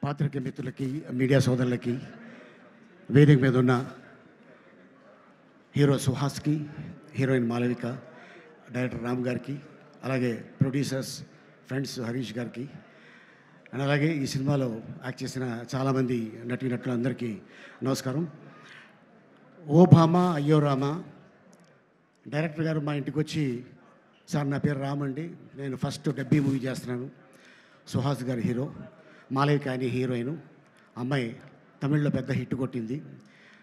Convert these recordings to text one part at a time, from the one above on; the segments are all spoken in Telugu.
పాత్రికేయ మిత్రులకి, మీడియా సోదరులకి, వేదిక మీద ఉన్న హీరో సుహాస్కి, హీరోయిన్ మాలవిక, డైరెక్టర్ రామ్ గారికి, అలాగే ప్రొడ్యూసర్స్ ఫ్రెండ్స్ హరీష్ గారికి, అండ్ అలాగే ఈ సినిమాలో యాక్ట్ చేసిన చాలామంది నటీనటులందరికీ నమస్కారం. ఓ భామ అయ్యో రామ, డైరెక్టర్ గారు మా ఇంటికి వచ్చి, సార్ నా పేరు రామ్ అండి, నేను ఫస్ట్ డబ్బీ మూవీ చేస్తున్నాను, సుహాస్ గారి హీరో, మాలవిక అని హీరోయిన్, అమ్మాయి తమిళ్లో పెద్ద హిట్ కొట్టింది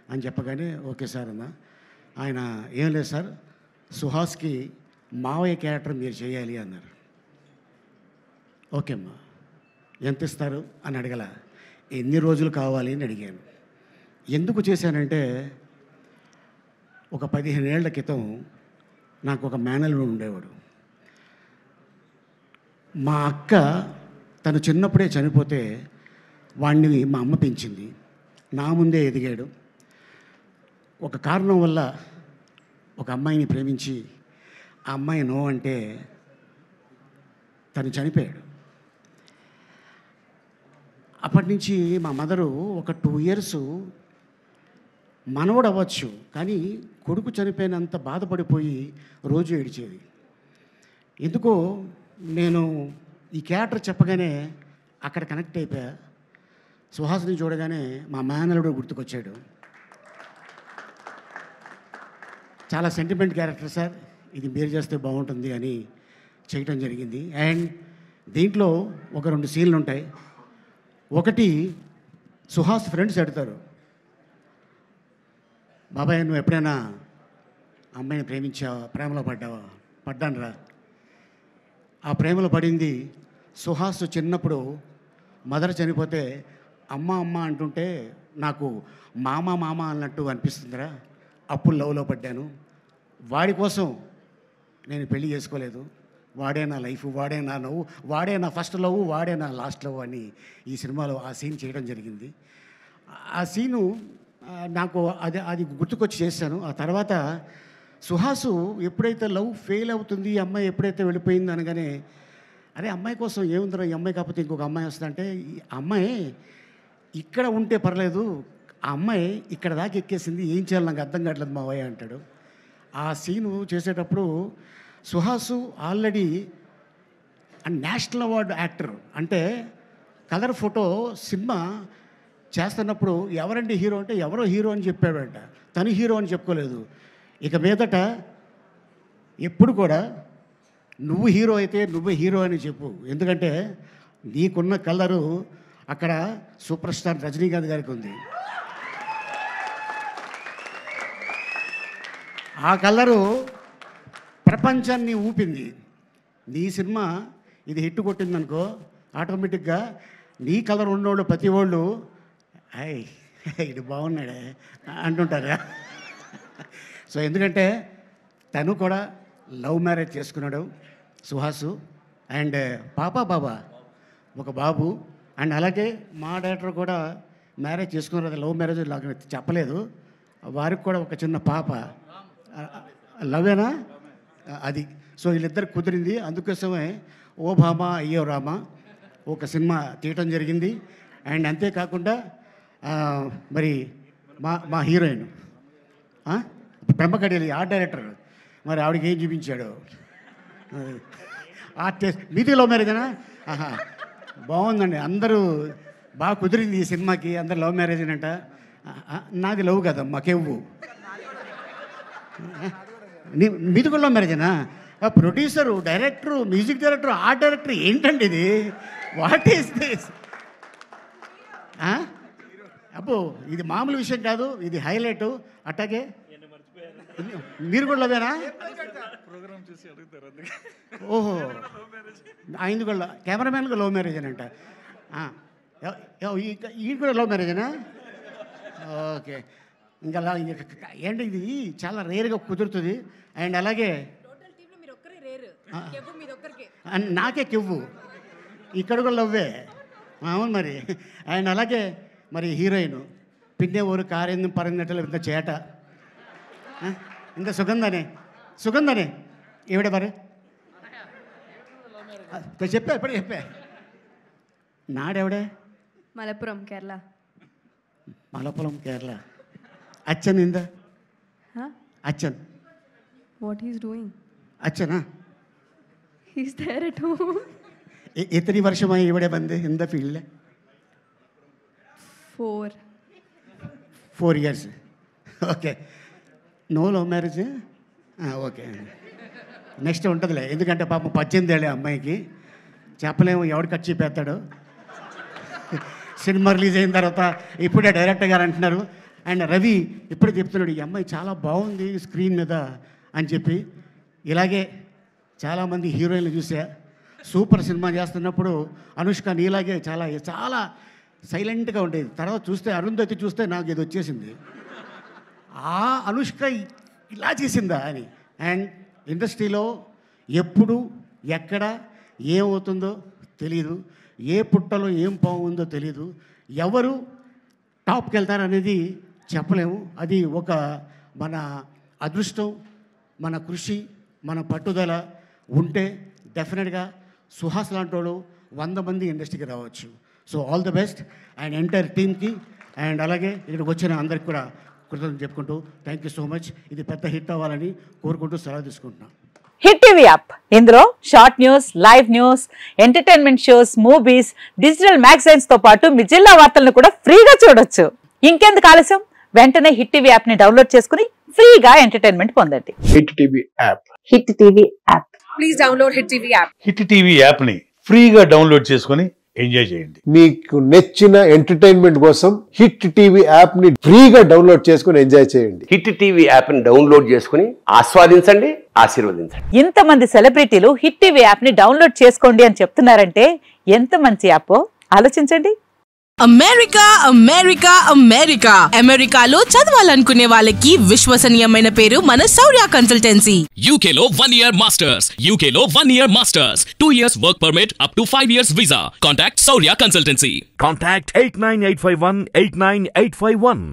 అని చెప్పగానే ఓకే సార్ అన్న. ఆయన ఏం లేదు సార్, సుహాస్కి మావయ్య క్యారెక్టర్ మీరు చేయాలి అన్నారు. ఓకే అమ్మా, ఎంత ఇస్తారు అని అడగల, ఎన్ని రోజులు కావాలి అని అడిగాను. ఎందుకు చేశానంటే, ఒక 15 ఏళ్ల క్రితం నాకు ఒక మేనల్లుడు ఉండేవాడు. మా అక్క తను చిన్నప్పుడే చనిపోతే వాడిని మా అమ్మ పెంచింది, నా ముందే ఎదిగాడు. ఒక కారణం వల్ల ఒక అమ్మాయిని ప్రేమించి ఆ అమ్మాయి నో అంటే తను చనిపోయాడు. అప్పటి నుంచి మా మదరు ఒక 2 years మనవడు అవ్వచ్చు కానీ కొడుకు చనిపోయినంత బాధపడిపోయి రోజు ఏడిచేది. ఎందుకో నేను ఈ క్యారెక్టర్ చెప్పగానే అక్కడ కనెక్ట్ అయిపోయా. సుహాస్ని చూడగానే మా మేనల్లుడు గుర్తుకొచ్చాడు. చాలా సెంటిమెంట్ క్యారెక్టర్ సార్, ఇది మీరు చేస్తే బాగుంటుంది అని చేయటం జరిగింది. అండ్ దీంట్లో ఒక 2 సీన్లు ఉంటాయి. ఒకటి, సుహాస్ ఫ్రెండ్స్ అడుగుతారు, బాబాయ్ నువ్వు ఎప్పుడైనా అమ్మాయిని ప్రేమించావా, ప్రేమలో పడ్డావా? పడ్డాను రా. ఆ ప్రేమలో పడింది సుహాస్ చిన్నప్పుడు మదర్ చనిపోతే అమ్మ అమ్మ అంటుంటే నాకు మామ మామ అన్నట్టు అనిపిస్తుందిరా, అప్పుడు లవ్లో పడ్డాను. వాడి కోసం నేను పెళ్లి చేసుకోలేదు, వాడే నా లైఫ్, వాడే నా నవ్వు, వాడే నా ఫస్ట్ లవ్, వాడే నా లాస్ట్ లవ్ అని ఈ సినిమాలో ఆ సీన్ చేయడం జరిగింది. ఆ సీను నాకు అది గుర్తుకొచ్చి చేశాను. ఆ తర్వాత సుహాసు ఎప్పుడైతే లవ్ ఫెయిల్ అవుతుంది, ఈ అమ్మాయి ఎప్పుడైతే వెళ్ళిపోయింది అనగానే, అరే అమ్మాయి కోసం ఏముందిరా, ఈ అమ్మాయి కాకపోతే ఇంకొక అమ్మాయి వస్తుందంటే, ఈ అమ్మాయి ఇక్కడ ఉంటే పర్లేదు, ఆ అమ్మాయి ఇక్కడ దాకా ఎక్కేసింది, ఏం చేయాలి నాకు అర్థం కావట్లేదు మావయ్య అంటాడు. ఆ సీను చేసేటప్పుడు Suhas already national award actor, అంటే కలర్ ఫోటో సినిమా చేస్తున్నప్పుడు ఎవరండి హీరో అంటే ఎవరో హీరో అని చెప్పాడంట, తను హీరో అని చెప్పుకోలేదు. ఇక మీదట ఎప్పుడు కూడా నువ్వు హీరో అయితే నువ్వే హీరో అని చెప్పు, ఎందుకంటే నీకున్న కలరు అక్కడ సూపర్ స్టార్ రజనీకాంత్ గారికి ఉంది. ఆ కలరు ప్రపంచాన్ని ఊపింది. నీ సినిమా ఇది హిట్ కొట్టిందనుకో, ఆటోమేటిక్గా నీ కలర్ ఉన్నోళ్ళు ప్రతి వాళ్ళు అయ్ ఇది బాగున్నాడే అంటుంటారా. సో ఎందుకంటే తను కూడా లవ్ మ్యారేజ్ చేసుకున్నాడు సుహాసు, అండ్ బాబా ఒక బాబు. అండ్ అలాగే మా డైరెక్టర్ కూడా మ్యారేజ్ చేసుకున్నారు, అది లవ్ మ్యారేజ్ నాకు చెప్పలేదు, వారికి కూడా ఒక చిన్న పాప. లవేనా అది. సో వీళ్ళిద్దరు కుదిరింది, అందుకోసమే ఓ భామ అయ్యో రామ ఒక సినిమా తీయటం జరిగింది. అండ్ అంతేకాకుండా మరి మా హీరోయిన్ బ్రహ్మకడియలి ఆర్ట్ డైరెక్టర్, మరి ఆవిడకి ఏం చూపించాడు, ఆర్టిస్ట్. మీది లవ్ మ్యారేజేనా? ఆహా, బాగుందండి, అందరూ బాగా కుదిరింది ఈ సినిమాకి, అందరు లవ్ మ్యారేజ్ అంట. నాది లవ్ కదమ్మా, కెవ్వు. మీది కూడా లవ్ మ్యారేజేనా? Producer, director, music director, art director, ఏంటండి ఇది? What is this? అబ్బో ఇది మామూలు విషయం కాదు, ఇది హైలైట్. అట్టాగే మీరు కూడా లవేనా? ఓహో, ఆయన కూడా కెమెరామ్యాన్గా లవ్ మ్యారేజ్ అంట. ఈ కూడా లవ్ మ్యారేజేనా? ఓకే, ఇంకా ఏంటి ఇది చాలా రేర్గా కుదురుతుంది. అండ్ అలాగే నాకే కెవ్వు, ఇక్కడ కూడా లవ్వే. అవును మరి. అండ్ అలాగే మరి హీరోయిన్ పిన్నే ఊరు కారేందు పరంగట్టలు ఇంత చేట, ఇంత సుగంధనే ఈవిడ మరి చెప్పా, ఎప్పుడు చెప్పా, నాడెవడే Malappuram, Kerala. Malappuram, Kerala. Achan in the? Huh? Achan. What he's doing? Achan, huh? He's there at home. Etani varshama ivade bande in the field? 4 years. Okay. No love marriage? Okay next ఉంటుందిలే, ఎందుకంటే పాపం 18 ఏళ్ళే అమ్మాయికి, చెప్పలేము ఎవడు కట్ చెప్పేస్తాడు. సినిమా రిలీజ్ అయిన తర్వాత ఇప్పుడే డైరెక్టర్ గారు అంటున్నారు, అండ్ రవి ఇప్పుడే చెప్తున్నాడు ఈ అమ్మాయి చాలా బాగుంది స్క్రీన్ మీద అని చెప్పి. ఇలాగే చాలామంది హీరోయిన్లు చూసా, సూపర్ సినిమా చేస్తున్నప్పుడు అనుష్క నీలాగే చాలా చాలా సైలెంట్గా ఉండేది. తర్వాత చూస్తే అరుంధతి చూస్తే నాకు ఇది వచ్చేసింది, ఆ అనుష్క ఇలా చేసిందా అని. అండ్ ఇండస్ట్రీలో ఎప్పుడు ఎక్కడ ఏమవుతుందో తెలీదు, ఏ పుట్టలో ఏం బాగుందో తెలీదు, ఎవరు టాప్కి వెళ్తారనేది చెప్పలేము. అది ఒక మన అదృష్టం, మన కృషి, మన పట్టుదల ఉంటే డెఫినెట్గా సుహాస్ లాంటి వాడు 100 మంది ఇండస్ట్రీకి రావచ్చు. So all the best and entire టీమ్కి, అండ్ అలాగే ఇక్కడికి వచ్చిన అందరికి కూడా కృతజ్ఞతలు చెప్పుకుంటూ థ్యాంక్ యూ సో మచ్. ఇది పెద్ద హిట్ అవ్వాలని కోరుకుంటూ సెలవు తీసుకుంటున్నాను. హిట్ టీవీ యాప్, ఇందులో short news, live news, entertainment shows, movies, digital magazines తో పాటు మీ జిల్లా వార్తలను కూడా ఫ్రీగా చూడొచ్చు. ఇంకెందుకు ఆలస్యం, వెంటనే హిట్ టీవీ యాప్ ని డౌన్లోడ్ చేసుకుని ఫ్రీగా ఎంటర్టైన్మెంట్ పొందండి. Hit TV app. Hit TV app. Please download hit TV app. Hit TV app ని ఫ్రీగా డౌన్లోడ్ చేసుకుని ఎంజాయ్ చేయండి. మీకు నచ్చిన ఎంటర్టైన్మెంట్ కోసం హిట్ టీవీ యాప్ ని ఫ్రీగా డౌన్లోడ్ చేసుకుని ఎంజాయ్ చేయండి. హిట్ టీవీ యాప్ ని డౌన్లోడ్ చేసుకుని ఆస్వాదించండి, ఆశీర్వదించండి. ఇంతమంది సెలబ్రిటీలు హిట్ టీవీ యాప్ ని డౌన్లోడ్ చేసుకోండి అని చెప్తున్నారంటే ఎంత మంచి యాప్ ఆలోచించండి. అమెరికా అమెరికా అమెరికా అమెరికాలో చదవాలనుకునే వాళ్ళకి విశ్వసనీయమైన పేరు మన శౌర్య కన్సల్టెన్సీ. UK లో 1 year masters, UK లో 1 year masters, 2 years work permit up to 5 years visa. Contact Saurya Consultancy. Contact 89851 89851.